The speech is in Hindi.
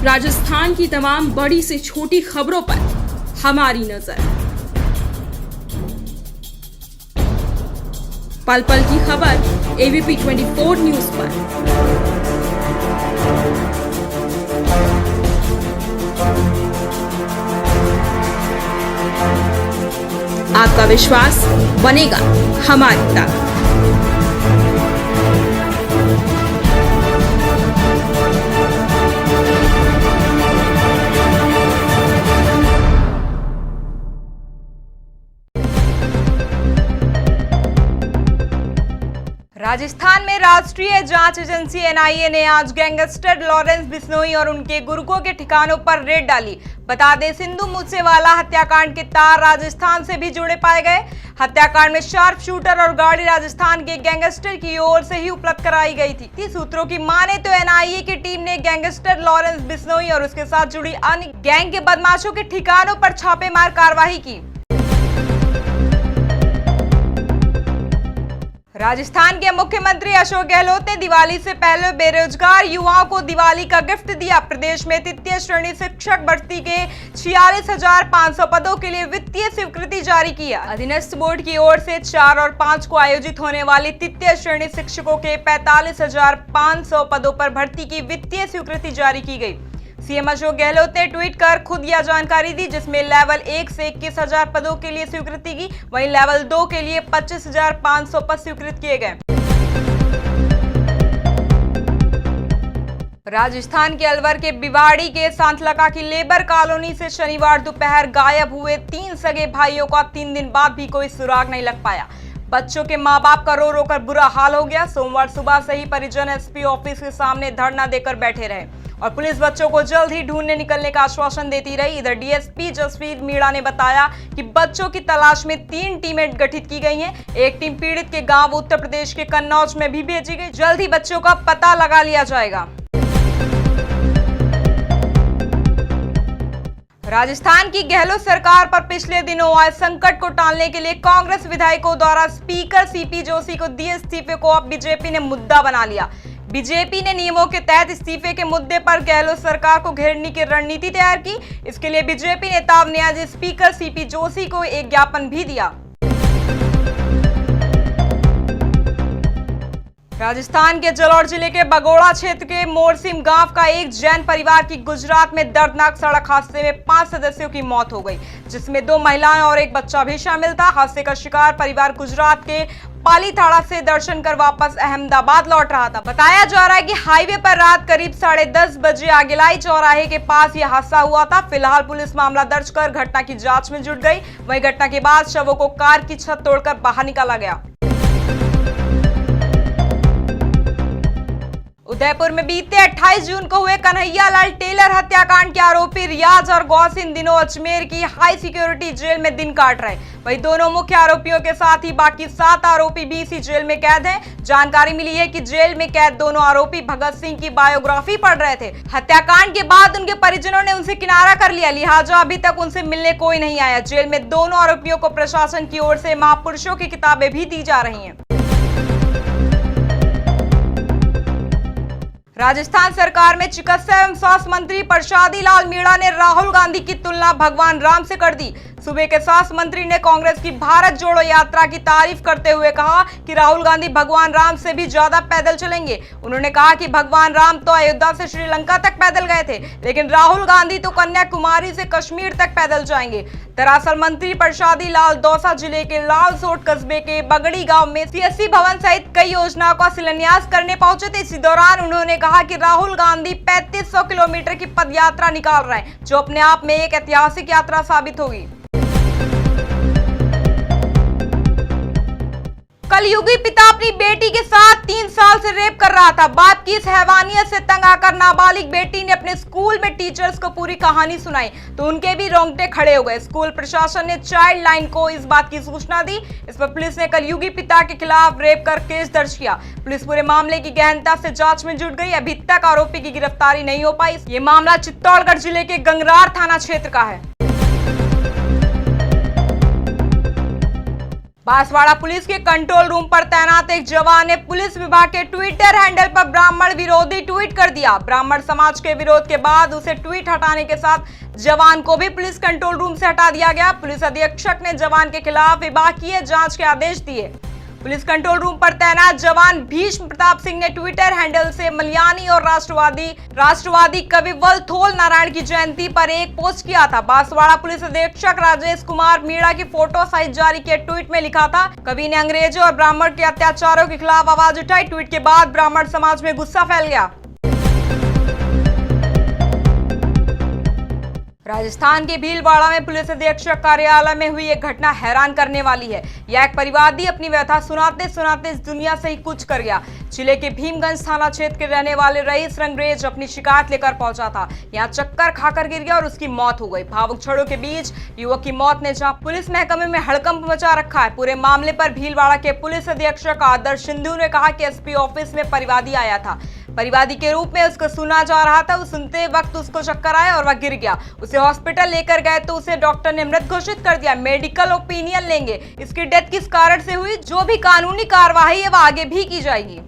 राजस्थान की तमाम बड़ी से छोटी खबरों पर हमारी नजर। पल पल की खबर एबीपी 24 न्यूज पर। आपका विश्वास बनेगा हमारी ताकत। राजस्थान में राष्ट्रीय जांच एजेंसी एनआईए ने आज गैंगस्टर लॉरेंस बिश्नोई और उनके गुर्गों के ठिकानों पर रेड डाली। बता दें, सिंधु मूसेवाला हत्याकांड के तार राजस्थान से भी जुड़े पाए गए। हत्याकांड में शार्प शूटर और गाड़ी राजस्थान के गैंगस्टर की ओर से ही उपलब्ध कराई गई थी। सूत्रों की माने तो एनआईए की टीम ने गैंगस्टर लॉरेंस बिश्नोई और उसके साथ जुड़ी अन्य गैंग के बदमाशों के ठिकानों पर छापेमार कार्रवाई की। राजस्थान के मुख्यमंत्री अशोक गहलोत ने दिवाली से पहले बेरोजगार युवाओं को दिवाली का गिफ्ट दिया। प्रदेश में तृतीय श्रेणी शिक्षक भर्ती के 46,500 पदों के लिए वित्तीय स्वीकृति जारी किया। अधीनस्थ बोर्ड की ओर से 4 और 5 को आयोजित होने वाली तृतीय श्रेणी शिक्षकों के 45,500 पदों पर भर्ती की वित्तीय स्वीकृति जारी की गई। सीएम अशोक गहलोत ने ट्वीट कर खुद यह जानकारी दी, जिसमें लेवल 1 से 21,000 पदों के लिए स्वीकृति की, वहीं लेवल 2 के लिए 25,500 पद स्वीकृत किए गए। राजस्थान के अलवर के बिवाड़ी के सांतलका की लेबर कॉलोनी से शनिवार दोपहर गायब हुए 3 सगे भाइयों का 3 दिन बाद भी कोई सुराग नहीं लग पाया। बच्चों के मां बाप का रो रो कर बुरा हाल हो गया। सोमवार सुबह से ही परिजन एसपी ऑफिस के सामने धरना देकर बैठे रहे और पुलिस बच्चों को जल्द ही ढूंढने निकलने का आश्वासन देती रही। इधर डीएसपी जसवीर मीणा ने बताया कि बच्चों की तलाश में 3 टीमें गठित की गई हैं। एक टीम पीड़ित के गांव उत्तर प्रदेश के कन्नौज में भी भेजी गई। जल्द ही बच्चों का पता लगा लिया जाएगा। राजस्थान की गहलोत सरकार पर पिछले दिनों आए संकट को टालने के लिए कांग्रेस विधायकों द्वारा स्पीकर सीपी जोशी को दिए इस्तीफे को अब बीजेपी ने मुद्दा बना लिया। बीजेपी ने नियमों के तहत इस्तीफे के मुद्दे पर गहलोत सरकार को घेरने की रणनीति तैयार की। इसके लिए बीजेपी नेताओं ने आज स्पीकर सीपी जोशी को एक ज्ञापन भी दिया। राजस्थान के जालौर जिले के बगोड़ा क्षेत्र के मोरसिम गांव का एक जैन परिवार की गुजरात में दर्दनाक सड़क हादसे में 5 सदस्यों की मौत हो गई, जिसमें 2 महिलाएं और एक बच्चा भी शामिल था। हादसे का शिकार परिवार गुजरात के पालीताड़ा से दर्शन कर वापस अहमदाबाद लौट रहा था। बताया जा रहा है कि हाईवे पर रात करीब 10:30 बजे आगिलाई चौराहे के पास यह हादसा हुआ था। फिलहाल पुलिस मामला दर्ज कर घटना की जांच में जुट गई। वहीं घटना के बाद शवों को कार की छत तोड़कर बाहर निकाला गया। उदयपुर में बीते 28 जून को हुए कन्हैयालाल टेलर हत्याकांड के आरोपी रियाज और गौस इन दिनों अजमेर की हाई सिक्योरिटी जेल में दिन काट रहे। वहीं दोनों मुख्य आरोपियों के साथ ही बाकी 7 आरोपी भी इसी जेल में कैद हैं। जानकारी मिली है कि जेल में कैद दोनों आरोपी भगत सिंह की बायोग्राफी पढ़ रहे थे। हत्याकांड के बाद उनके परिजनों ने उनसे किनारा कर लिया, लिहाजा अभी तक उनसे मिलने कोई नहीं आया। जेल में दोनों आरोपियों को प्रशासन की ओर से महापुरुषों की किताबें भी दी जा रही हैं। राजस्थान सरकार में चिकित्सा एवं स्वास्थ्य मंत्री प्रसादी लाल मीणा ने राहुल गांधी की तुलना भगवान राम से कर दी। सूबे के स्वास्थ्य मंत्री ने कांग्रेस की भारत जोड़ो यात्रा की तारीफ करते हुए कहा कि राहुल गांधी भगवान राम से भी ज्यादा पैदल चलेंगे। उन्होंने कहा कि भगवान राम तो अयोध्या से श्रीलंका तक पैदल गए थे, लेकिन राहुल गांधी तो कन्याकुमारी से कश्मीर तक पैदल जाएंगे। दरअसल मंत्री प्रसादी लाल दौसा जिले के लालसोट कस्बे के बगड़ी गांव में सीएससी भवन सहित कई योजनाओं का शिलान्यास करने पहुंचे थे। इसी दौरान उन्होंने कहा कि राहुल गांधी 3500 किलोमीटर की पदयात्रा निकाल रहे हैं, जो अपने आप में एक ऐतिहासिक यात्रा साबित होगी। कलयुगी पिता अपनी बेटी के साथ 3 साल से रेप कर रहा था। बाप की इस हैवानियत से तंग आकर नाबालिग बेटी ने अपने स्कूल में टीचर्स को पूरी कहानी सुनाई तो उनके भी रोंगटे खड़े हो गए। स्कूल प्रशासन ने चाइल्ड लाइन को इस बात की सूचना दी। इस पर पुलिस ने कलयुगी पिता के खिलाफ रेप कर केस दर्ज किया। पुलिस पूरे मामले की गहनता से जांच में जुट गई। अभी तक आरोपी की गिरफ्तारी नहीं हो पाई। ये मामला चित्तौड़गढ़ जिले के गंगरार थाना क्षेत्र का है। बांसवाड़ा पुलिस के कंट्रोल रूम पर तैनात एक जवान ने पुलिस विभाग के ट्विटर हैंडल पर ब्राह्मण विरोधी ट्वीट कर दिया। ब्राह्मण समाज के विरोध के बाद उसे ट्वीट हटाने के साथ जवान को भी पुलिस कंट्रोल रूम से हटा दिया गया। पुलिस अधीक्षक ने जवान के खिलाफ विभागीय जांच के आदेश दिए। पुलिस कंट्रोल रूम पर तैनात जवान भीष्म प्रताप सिंह ने ट्विटर हैंडल से मलयानी और राष्ट्रवादी कवि वलथोल नारायण की जयंती पर एक पोस्ट किया था। बांसवाड़ा पुलिस अधीक्षक राजेश कुमार मीणा की फोटो सहित जारी किए ट्वीट में लिखा था, कवि ने अंग्रेजों और ब्राह्मण के अत्याचारों के खिलाफ आवाज उठाई। ट्वीट के बाद ब्राह्मण समाज में गुस्सा फैल गया। राजस्थान के भीलवाड़ा में पुलिस अधीक्षक कार्यालय में हुई एक घटना हैरान करने वाली है। यह एक परिवादी अपनी व्यथा सुनाते सुनाते इस दुनिया से ही कुछ कर गया। जिले के भीमगंज थाना क्षेत्र के रहने वाले रईस रंगरेज अपनी शिकायत लेकर पहुंचा था। यहां चक्कर खाकर गिर गया और उसकी मौत हो गई। भावुक क्षणों के बीच युवक की मौत ने जहां पुलिस महकमे में हड़कंप मचा रखा है। पूरे मामले पर भीलवाड़ा के पुलिस अधीक्षक आदर्श सिंधु ने कहा कि एसपी ऑफिस में परिवादी आया था। परिवादी के रूप में उसको सुना जा रहा था। सुनते वक्त उसको चक्कर आया और वह गिर गया। उसे हॉस्पिटल लेकर गए तो उसे डॉक्टर ने मृत घोषित कर दिया। मेडिकल ओपिनियन लेंगे। इसकी डेथ किस कारण से हुई, जो भी कानूनी कार्रवाई है वह आगे भी की जाएगी।